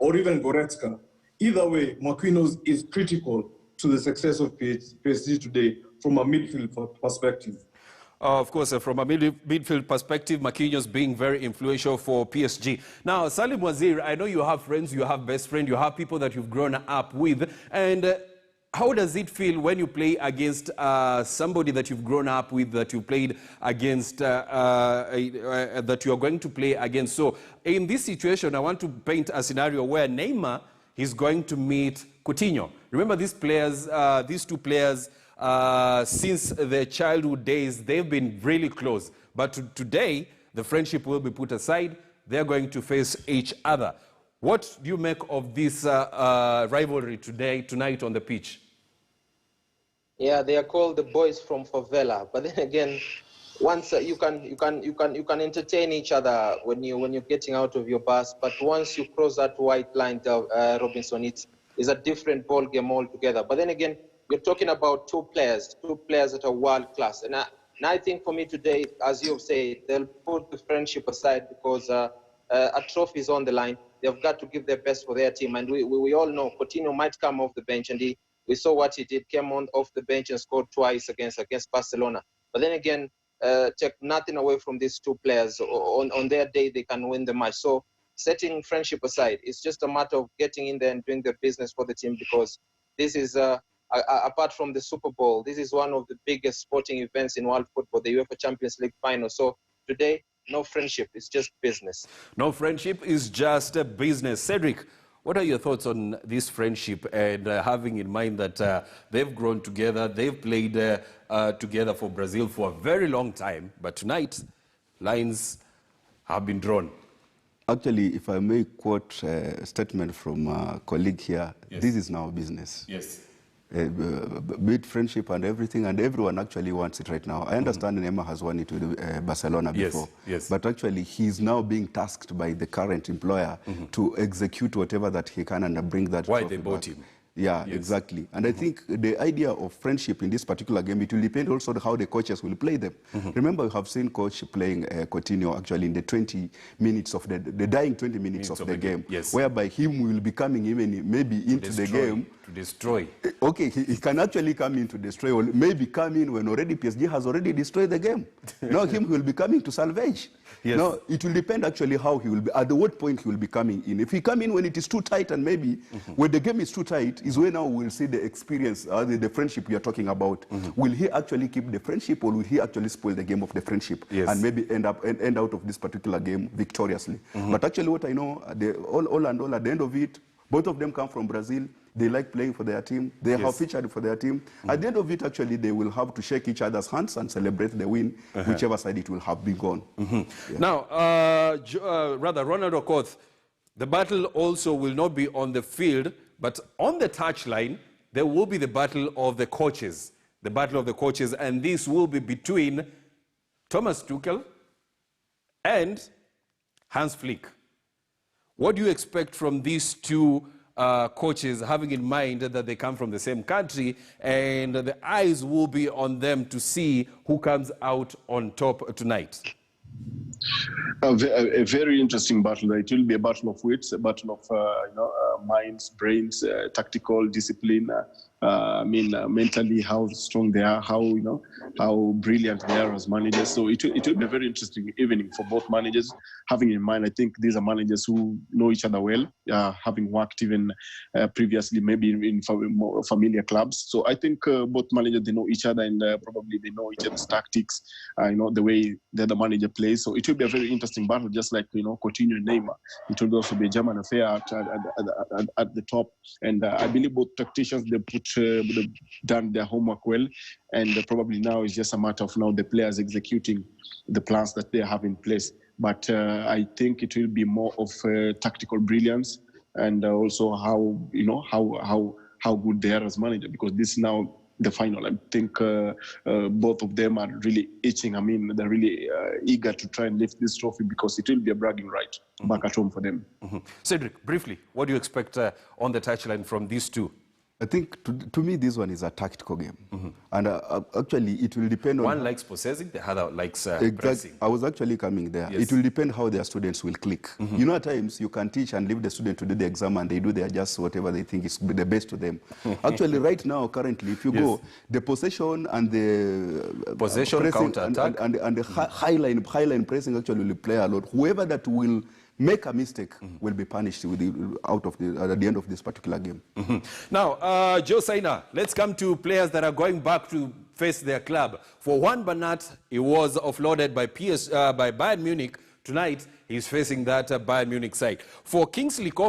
or even Goretzka. Either way, Marquinhos is critical to the success of PSG today from a midfield perspective. Of course, from a midfield perspective, Marquinhos being very influential for PSG. Now, Salim Wazir, I know you have friends, you have best friends, you have people that you've grown up with. And how does it feel when you play against somebody that you've grown up with, that you played against, that you are going to play against? So, in this situation, I want to paint a scenario where Neymar is going to meet Coutinho. Remember, these players, these two players, since their childhood days, they've been really close. But today, the friendship will be put aside. They're going to face each other. What do you make of this rivalry tonight on the pitch? Yeah, they are called the boys from favela. But then again, once you can entertain each other when you're getting out of your bus. But once you cross that white line, Robinson, it's a different ball game altogether. But then again, you're talking about two players that are world class. And I think for me today, as you've said, they'll put the friendship aside because a trophy is on the line. They've got to give their best for their team. And we all know Coutinho might come off the bench, and we saw what he did, came off the bench and scored twice against Barcelona. But then again, take nothing away from these two players. On their day, they can win the match. So setting friendship aside, it's just a matter of getting in there and doing the business for the team, because this is... apart from the Super Bowl, this is one of the biggest sporting events in world football, the UEFA Champions League final. So today, no friendship, it's just business. No friendship is just a business. Cedric, what are your thoughts on this friendship, and having in mind that they've grown together, they've played together for Brazil for a very long time, but tonight, lines have been drawn? Actually, if I may quote a statement from a colleague here, yes. This is now business. Yes. Build friendship and everything, and everyone actually wants it right now. I understand Neymar has won it with Barcelona before, yes. But actually he's now being tasked by the current employer to execute whatever that he can and bring that. Why they bought him. Yeah, yes. Exactly. And I think the idea of friendship in this particular game, it will depend also on how the coaches will play them. Remember, we have seen coach playing Coutinho actually in the 20 minutes of the dying 20 minutes of the game, yes. Whereby him will be coming even maybe into the game. To destroy. Okay, he can actually come in to destroy, or maybe come in when already PSG has already destroyed the game. Now him will be coming to salvage. Yes. Now, it will depend actually how he will be, at what point he will be coming in. If he come in when it is too tight, and maybe when the game is too tight, is when now we'll see the experience, the friendship we are talking about. Will he actually keep the friendship, or will he actually spoil the game of the friendship? Yes. And maybe end out of this particular game victoriously? But actually what I know, all at the end of it, both of them come from Brazil. They like playing for their team. They have featured for their team. At the end of it, actually, they will have to shake each other's hands and celebrate the win, whichever side it will have been gone. Yeah. Now, Ronald Okoth, the battle also will not be on the field, but on the touchline, there will be the battle of the coaches. The battle of the coaches, and this will be between Thomas Tuchel and Hans Flick. What do you expect from these two coaches, having in mind that they come from the same country, and the eyes will be on them to see who comes out on top tonight? A very interesting battle. It will be a battle of wits, a battle of minds, brains, tactical discipline. Mentally how strong they are, how brilliant they are as managers. So it will be a very interesting evening for both managers. Having in mind, I think these are managers who know each other well, having worked even previously, maybe in more familiar clubs. So I think both managers, they know each other, and probably they know each other's tactics, the way the other manager plays. So it will be a very interesting battle, just like, Coutinho and Neymar. It will also be a German affair at the top. And I believe both tacticians, they've done their homework well, and probably now it's just a matter of now the players executing the plans that they have in place. But I think it will be more of tactical brilliance, and also how good they are as manager, because this is now the final. I think both of them are really itching. They're really eager to try and lift this trophy, because it will be a bragging right back at home for them. Cedric, briefly, what do you expect on the touchline from these two? I think to me this one is a tactical game, and actually it will depend on. One likes possessing, the other likes Exactly. pressing. I was actually coming there. Yes. It will depend how their students will click. You know, at times you can teach and leave the student to do the exam and they do their just whatever they think is the best to them. Actually, right now, currently, if you go, the possession and the Possession, pressing counter-attack. and the high line pressing actually will play a lot. Whoever that will make a mistake will be punished with at the end of this particular game. Now, Joe Saina, let's come to players that are going back to face their club. For Juan Bernat, he was offloaded by Bayern Munich. Tonight, he's facing that Bayern Munich side. For Kingsley